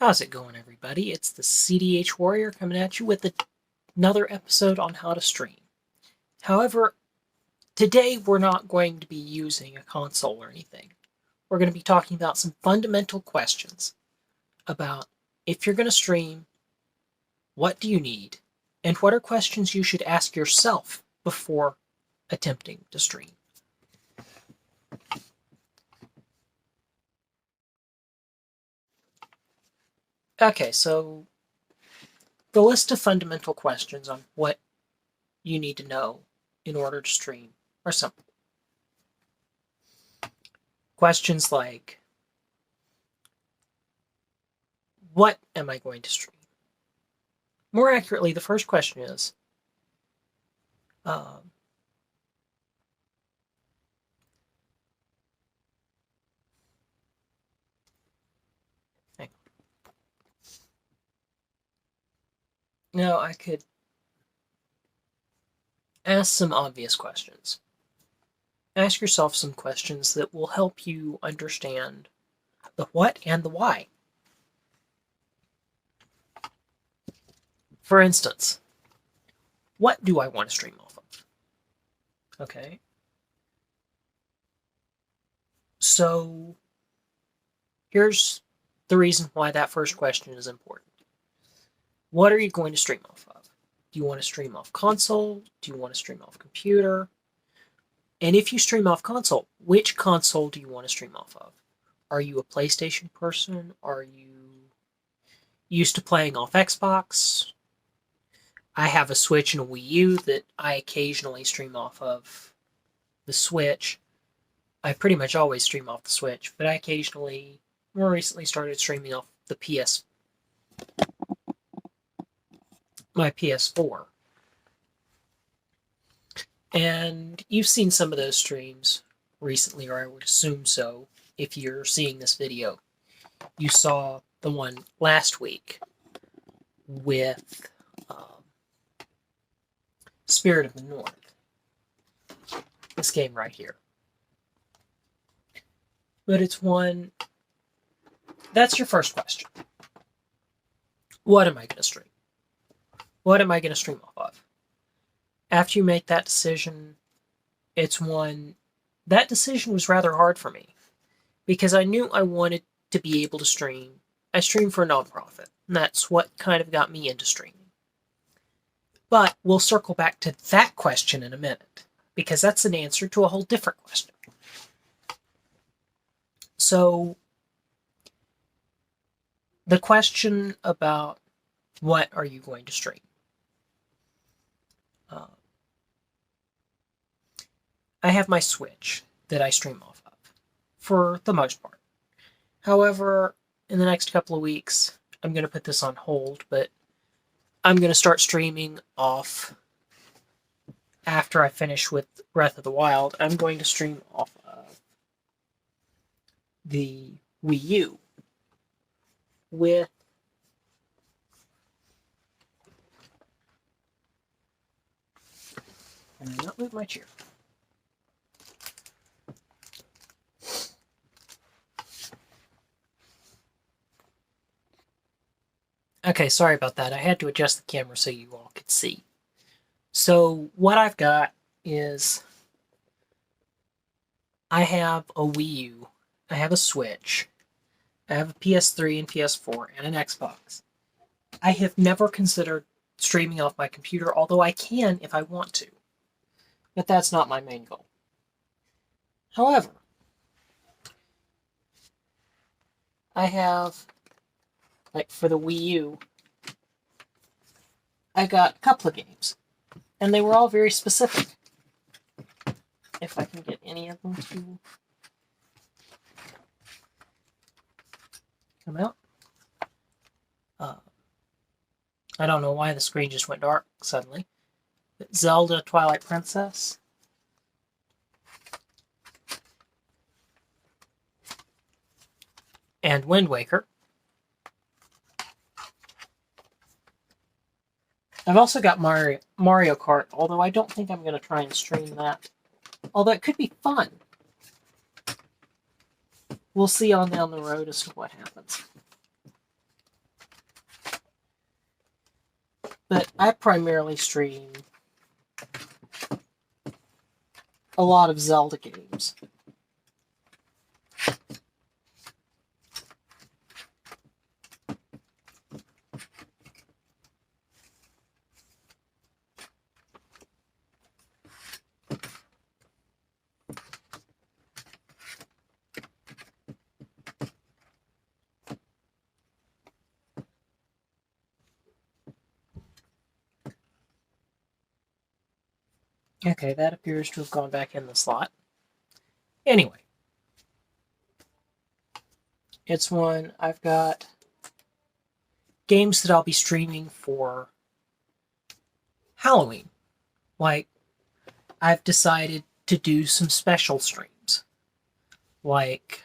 How's it going, everybody? It's the CDHWarrior coming at you with another episode on how to stream. However, today we're not going to be using a console or anything. We're going to be talking about some fundamental questions about if you're going to stream, what do you need, and what are questions you should ask yourself before attempting to stream. Okay, so the list of fundamental questions on what you need to know in order to stream are simple. Questions like, what am I going to stream? More accurately, the first question is, now I could ask some obvious questions. Ask yourself some questions that will help you understand the what and the why. For instance, what do I want to stream off of? Okay. So here's the reason why that first question is important. What are you going to stream off of? Do you want to stream off console? Do you want to stream off computer? And if you stream off console, which console do you want to stream off of? Are you a PlayStation person? Are you used to playing off Xbox? I have a Switch and a Wii U that I occasionally stream off of the Switch. I pretty much always stream off the Switch, but I occasionally, more recently, started streaming off the my PS4. And you've seen some of those streams recently, or I would assume so, if you're seeing this video. You saw the one last week with Spirit of the North. This game right here. But it's one... That's your first question. What am I going to stream? What am I going to stream off of? After you make that decision, it's one... That decision was rather hard for me, because I knew I wanted to be able to stream. I stream for a nonprofit, and that's what kind of got me into streaming. But we'll circle back to that question in a minute, because that's an answer to a whole different question. So, the question about what are you going to stream? I have my Switch that I stream off of, for the most part. However, in the next couple of weeks, I'm going to put this on hold, but I'm going to start streaming off after I finish with Breath of the Wild. I'm going to stream off of the Wii U with and I not move my chair. Okay, sorry about that. I had to adjust the camera so you all could see. So what I've got is I have a Wii U, I have a Switch, I have a PS3 and PS4, and an Xbox. I have never considered streaming off my computer, although I can if I want to. But that's not my main goal. However, I have, like for the Wii U, I got a couple of games, and they were all very specific. If I can get any of them to come out. I don't know why the screen just went dark suddenly. But Zelda Twilight Princess. And Wind Waker. I've also got Mario Kart, although I don't think I'm going to try and stream that. Although it could be fun. We'll see on down the road as to what happens. but I primarily stream a lot of Zelda games. Okay, that appears to have gone back in the slot. Anyway, it's one I've got games that I'll be streaming for Halloween. Like, I've decided to do some special streams. Like,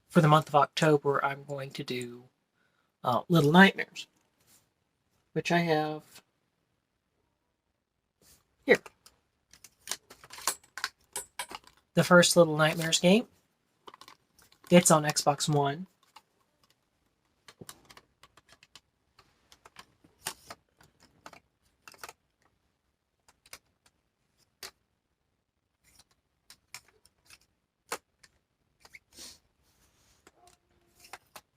for the month of October, I'm going to do Little Nightmares, which I have here. The first Little Nightmares game. It's on Xbox One.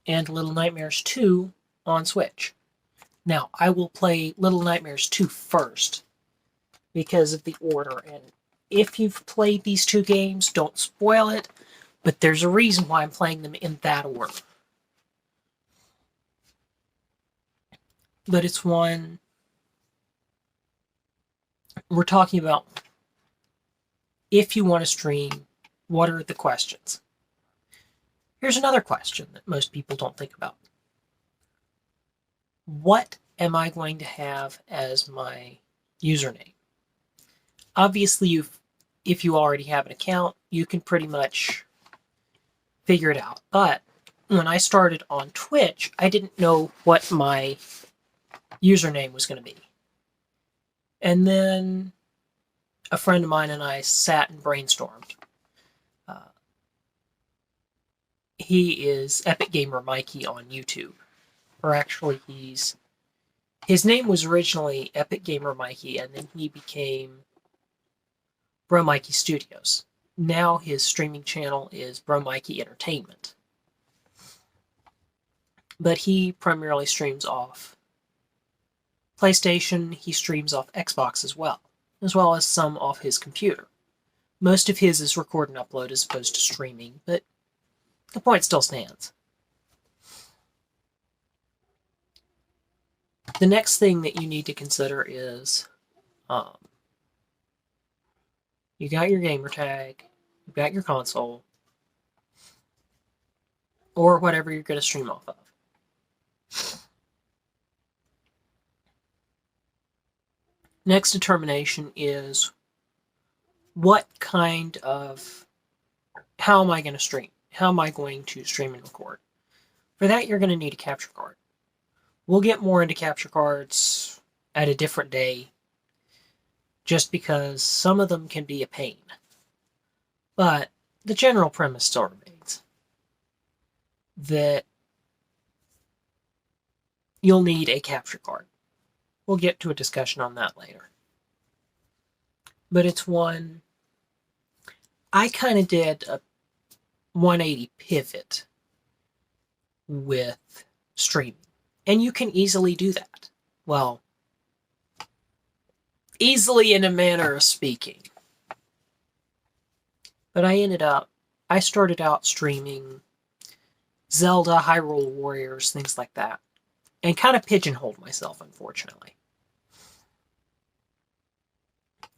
And Little Nightmares 2 on Switch. Now, I will play Little Nightmares 2 first because of the order. And if you've played these two games, don't spoil it, but there's a reason why I'm playing them in that order. But it's one we're talking about. If you want to stream, what are the questions? Here's another question that most people don't think about. What am I going to have as my username? Obviously, if you already have an account, you can pretty much figure it out. But when I started on Twitch, I didn't know what my username was going to be. And then a friend of mine and I sat and brainstormed. He is Epic Gamer Mikey on YouTube. Or actually, his name was originally Epic Gamer Mikey, and then he became Bro Mikey Studios. Now his streaming channel is Bro Mikey Entertainment. But he primarily streams off PlayStation. He streams off Xbox as well as some off his computer. Most of his is record and upload as opposed to streaming, but the point still stands. The next thing that you need to consider is you got your gamer tag, you got your console, or whatever you're going to stream off of. Next determination is how am I going to stream? How am I going to stream and record? For that, you're going to need a capture card. We'll get more into capture cards at a different day, just because some of them can be a pain. But the general premise still remains that you'll need a capture card. We'll get to a discussion on that later. But it's one I kind of did a 180 pivot with streaming. And you can easily do that. Well, easily in a manner of speaking. But I started out streaming Zelda, Hyrule Warriors, things like that. And kind of pigeonholed myself, unfortunately.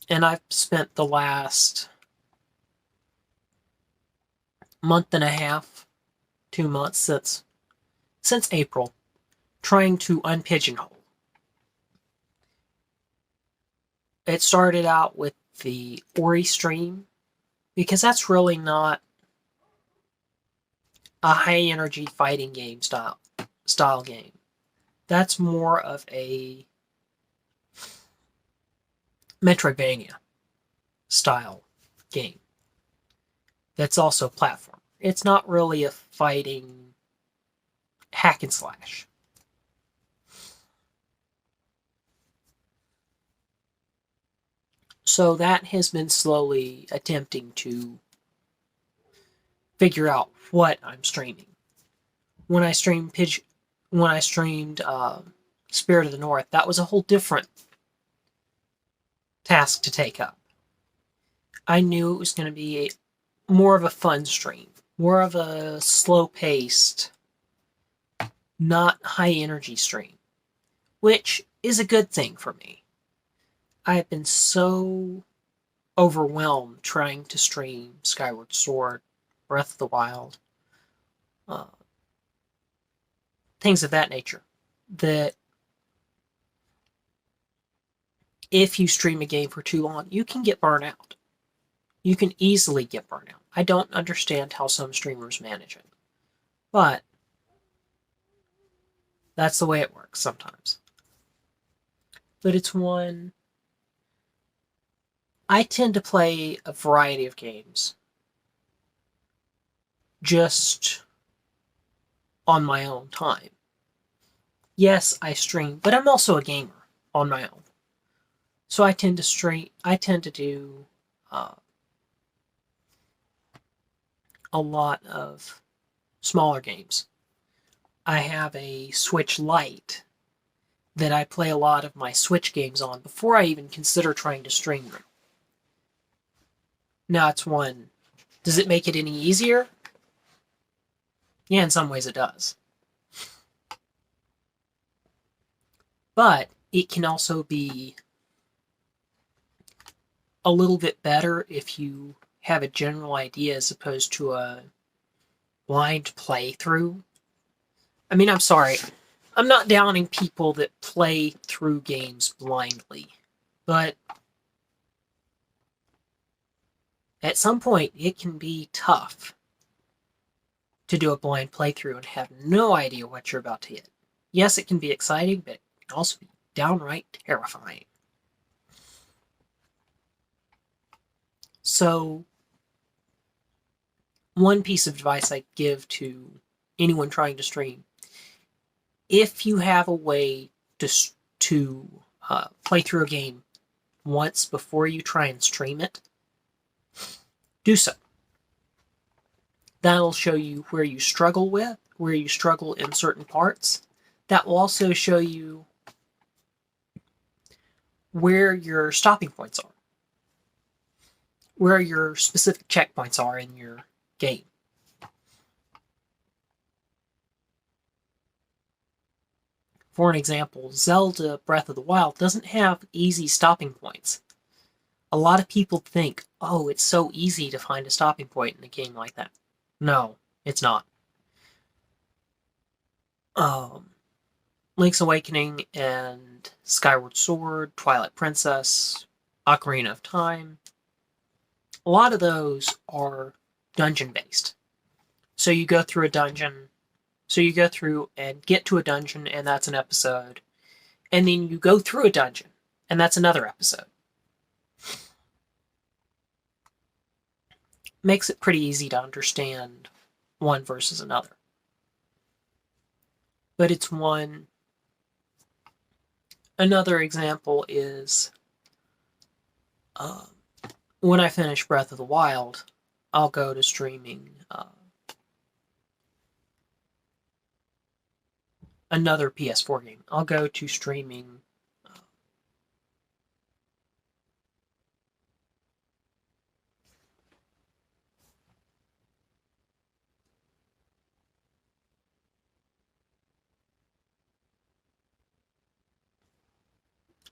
And I've spent the last month and a half, 2 months since April, trying to unpigeonhole. It started out with the Ori stream, because that's really not a high-energy fighting game style game. That's more of a Metroidvania style game. That's also platform. It's not really a fighting hack and slash. So that has been slowly attempting to figure out what I'm streaming. When I streamed Spirit of the North, that was a whole different task to take up. I knew it was going to be more of a fun stream, more of a slow-paced, not high-energy stream, which is a good thing for me. I have been so overwhelmed trying to stream Skyward Sword, Breath of the Wild, things of that nature, that if you stream a game for too long, you can get burnt out. You can easily get burnt out. I don't understand how some streamers manage it. But that's the way it works sometimes. But it's one... I tend to play a variety of games just on my own time. Yes, I stream, but I'm also a gamer on my own. So I tend to do a lot of smaller games. I have a Switch Lite that I play a lot of my Switch games on before I even consider trying to stream them. Now it's one. Does it make it any easier? Yeah, in some ways it does. But it can also be a little bit better if you have a general idea as opposed to a blind playthrough. I mean, I'm sorry. I'm not downing people that play through games blindly. But at some point, it can be tough to do a blind playthrough and have no idea what you're about to hit. Yes, it can be exciting, but it can also be downright terrifying. So, one piece of advice I give to anyone trying to stream, if you have a way to play through a game once before you try and stream it, do so. That'll show you where you struggle in certain parts. That will also show you where your stopping points are, where your specific checkpoints are in your game. For an example, Zelda Breath of the Wild doesn't have easy stopping points. A lot of people think, oh, it's so easy to find a stopping point in a game like that. No, it's not. Link's Awakening and Skyward Sword, Twilight Princess, Ocarina of Time, a lot of those are dungeon-based. So you go through a dungeon, so you go through and get to a dungeon, and that's an episode. And then you go through a dungeon, and that's another episode. Makes it pretty easy to understand one versus another. But it's one... Another example is when I finish Breath of the Wild, I'll go to streaming another PS4 game. I'll go to streaming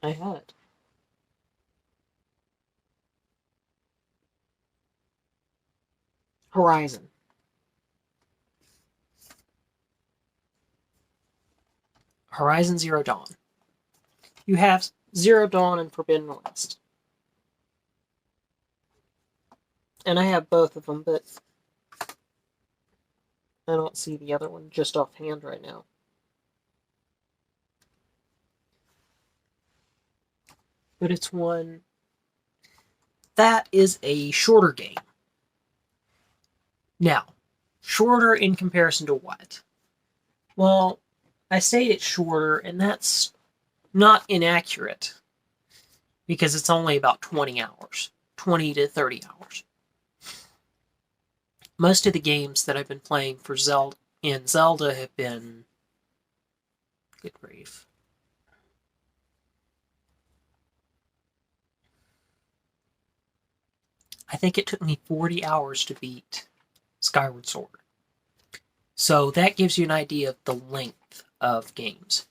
I had. Horizon. Horizon Zero Dawn. You have Zero Dawn and Forbidden West. And I have both of them, but I don't see the other one just offhand right now. But it's one... That is a shorter game. Now, shorter in comparison to what? Well, I say it's shorter, and that's not inaccurate. because it's only about 20 hours, 20 to 30 hours. Most of the games that I've been playing for Zelda have been, good grief, I think it took me 40 hours to beat Skyward Sword. So that gives you an idea of the length of games.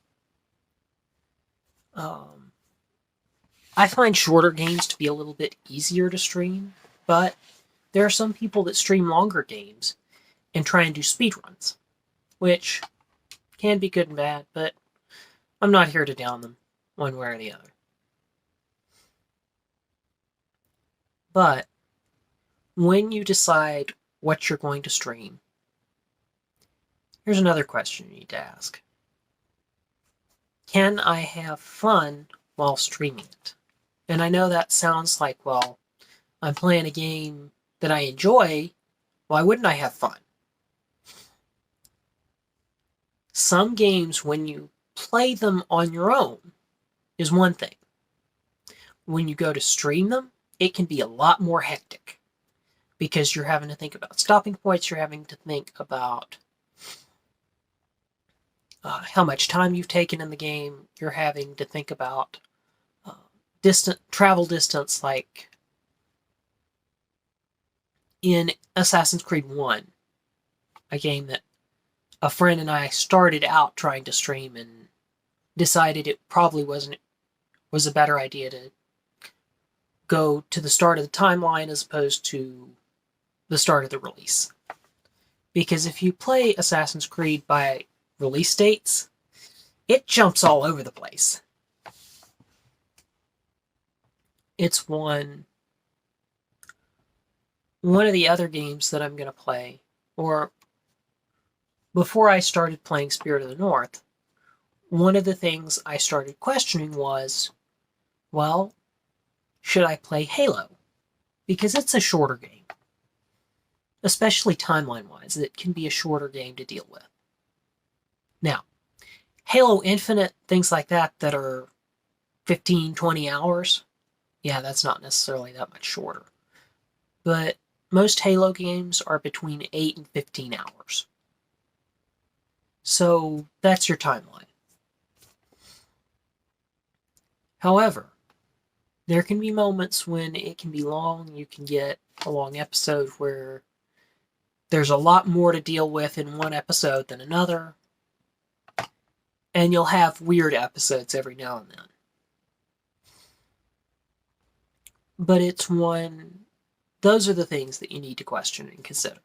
I find shorter games to be a little bit easier to stream, but there are some people that stream longer games and try and do speedruns, which can be good and bad, but I'm not here to down them one way or the other. But when you decide what you're going to stream, here's another question you need to ask. Can I have fun while streaming it? And I know that sounds like, well, I'm playing a game that I enjoy. Why wouldn't I have fun? Some games, when you play them on your own, is one thing. When you go to stream them, it can be a lot more hectic because you're having to think about stopping points, you're having to think about how much time you've taken in the game, you're having to think about travel distance, like in Assassin's Creed 1, a game that a friend and I started out trying to stream and decided it probably was a better idea to go to the start of the timeline as opposed to the start of the release. Because if you play Assassin's Creed by release dates, it jumps all over the place. It's one of the other games that I'm going to play, or before I started playing Spirit of the North, one of the things I started questioning was, well, should I play Halo? Because it's a shorter game. Especially timeline-wise, it can be a shorter game to deal with. Now, Halo Infinite, things like that are 15, 20 hours, yeah, that's not necessarily that much shorter. But most Halo games are between 8 and 15 hours. So that's your timeline. However, there can be moments when it can be long. You can get a long episode where there's a lot more to deal with in one episode than another. And you'll have weird episodes every now and then. But those are the things that you need to question and consider.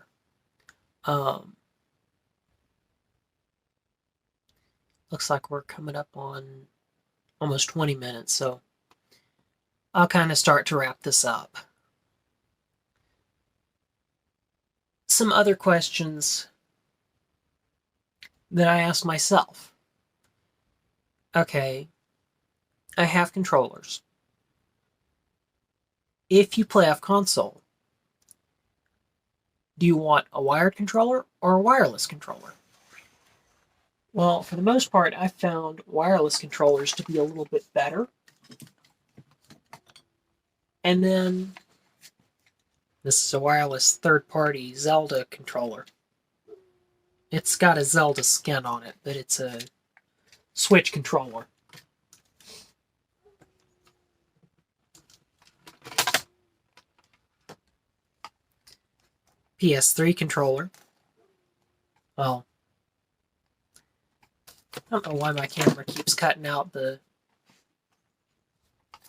Looks like we're coming up on almost 20 minutes, so I'll kind of start to wrap this up. Some other questions that I asked myself. Okay, I have controllers. If you play off console, do you want a wired controller or a wireless controller? Well, for the most part, I've found wireless controllers to be a little bit better. And then, this is a wireless third-party Zelda controller. It's got a Zelda skin on it, but it's a Switch controller. PS3 controller. Well, I don't know why my camera keeps cutting out the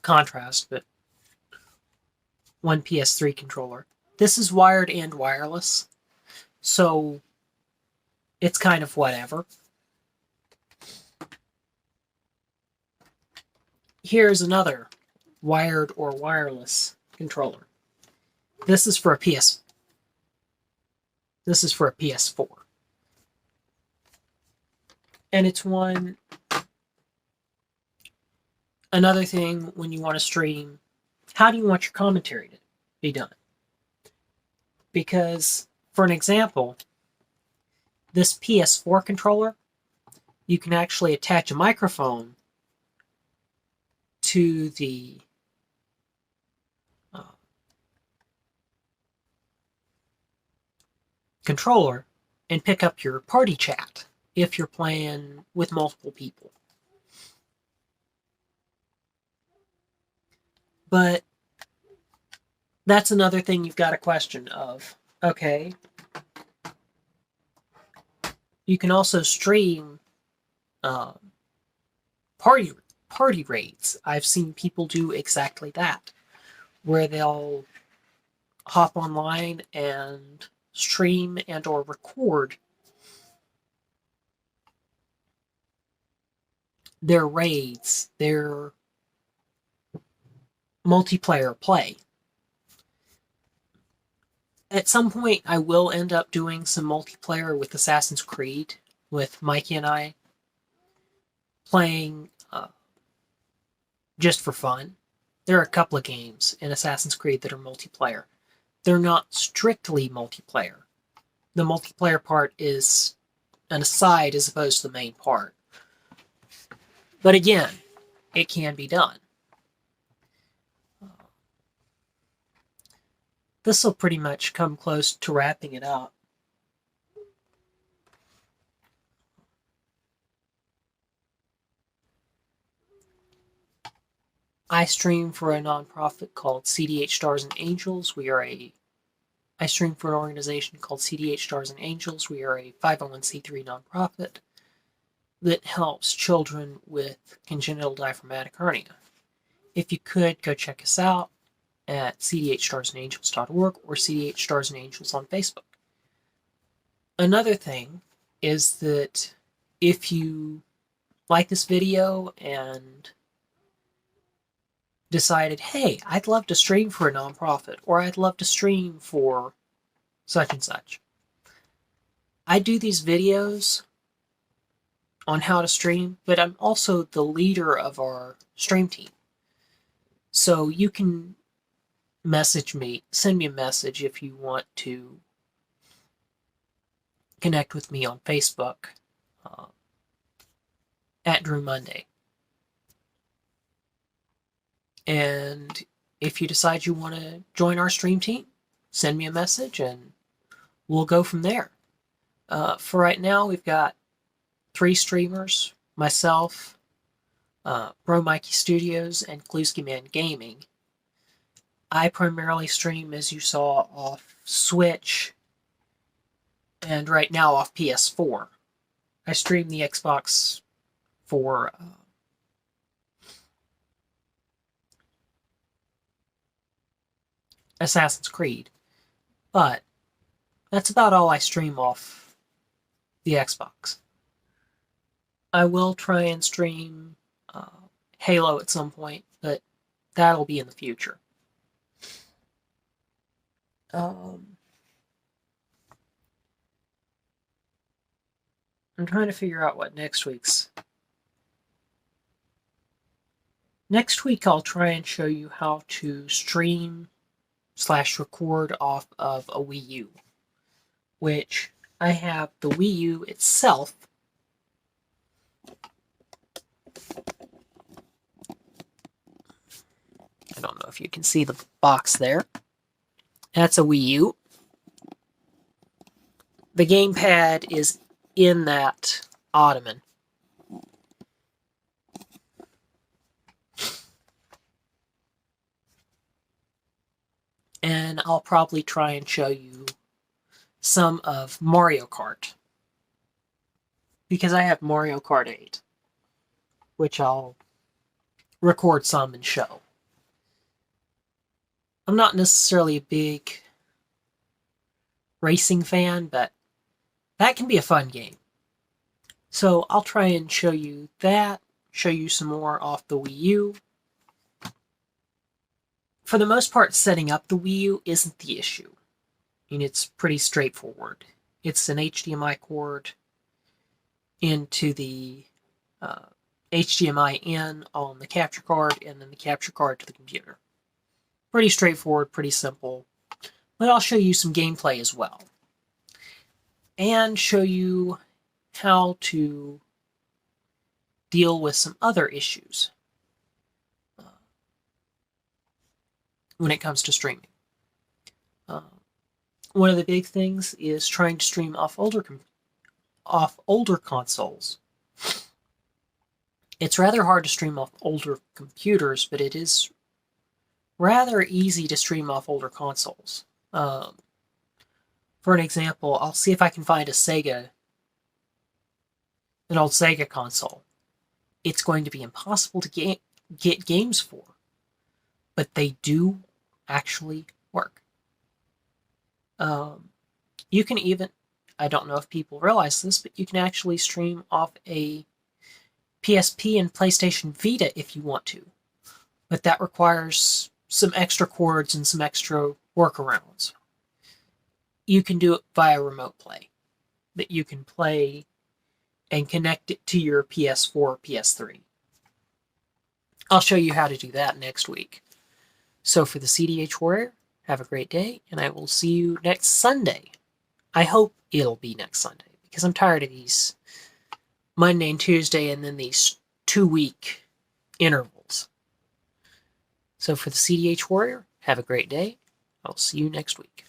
contrast, but one PS3 controller. This is wired and wireless, so it's kind of whatever. Here's another wired or wireless controller. This is for a PS4. And it's another thing when you want to stream, how do you want your commentary to be done? Because, for an example, this PS4 controller, you can actually attach a microphone to the controller and pick up your party chat if you're playing with multiple people. But that's another thing you've got a question of. Okay, you can also stream uh, party raids. I've seen people do exactly that, where they'll hop online and stream and or record their raids, their multiplayer play. At some point, I will end up doing some multiplayer with Assassin's Creed, with Mikey and I playing just for fun. There are a couple of games in Assassin's Creed that are multiplayer. They're not strictly multiplayer. The multiplayer part is an aside as opposed to the main part. But again, it can be done. This will pretty much come close to wrapping it up. I stream for a nonprofit called CDH Stars and Angels. I stream for an organization called CDH Stars and Angels. We are a 501c3 nonprofit that helps children with congenital diaphragmatic hernia. If you could, go check us out at cdhstarsandangels.org or CDH Stars and Angels on Facebook. Another thing is that if you like this video and decided, hey, I'd love to stream for a nonprofit, or I'd love to stream for such and such, I do these videos on how to stream, but I'm also the leader of our stream team. So you can message me, send me a message if you want to connect with me on Facebook at Drew Monday. And if you decide you want to join our stream team, send me a message and we'll go from there. For right now, we've got 3 streamers, myself, Bro Mikey Studios, and Kluski Man Gaming. I primarily stream, as you saw, off Switch and right now off PS4. I stream the Xbox for Assassin's Creed, but that's about all I stream off the Xbox. I will try and stream Halo at some point, but that'll be in the future. I'm trying to figure out what next week's. Next week I'll try and show you how to stream / record off of a Wii U, which I have the Wii U itself. I don't know if you can see the box there. That's a Wii U. The gamepad is in that ottoman. And I'll probably try and show you some of Mario Kart, because I have Mario Kart 8, which I'll record some and show. I'm not necessarily a big racing fan, but that can be a fun game. So I'll try and show you that, show you some more off the Wii U. For the most part, setting up the Wii U isn't the issue. I mean, it's pretty straightforward. It's an HDMI cord into the HDMI in on the capture card, and then the capture card to the computer. Pretty straightforward, pretty simple. But I'll show you some gameplay as well. And show you how to deal with some other issues when it comes to streaming. One of the big things is trying to stream off older consoles. It's rather hard to stream off older computers, but it is rather easy to stream off older consoles. For an example, I'll see if I can find an old Sega console. It's going to be impossible to get games for, but they do actually work. You can even, I don't know if people realize this, but you can actually stream off a PSP and PlayStation Vita if you want to. But that requires some extra cords and some extra workarounds. You can do it via remote play. That you can play and connect it to your PS4 or PS3. I'll show you how to do that next week. So for the CDHWarrior, have a great day, and I will see you next Sunday. I hope it'll be next Sunday, because I'm tired of these Monday and Tuesday and then these 2-week intervals. So for the CDHWarrior, have a great day. I'll see you next week.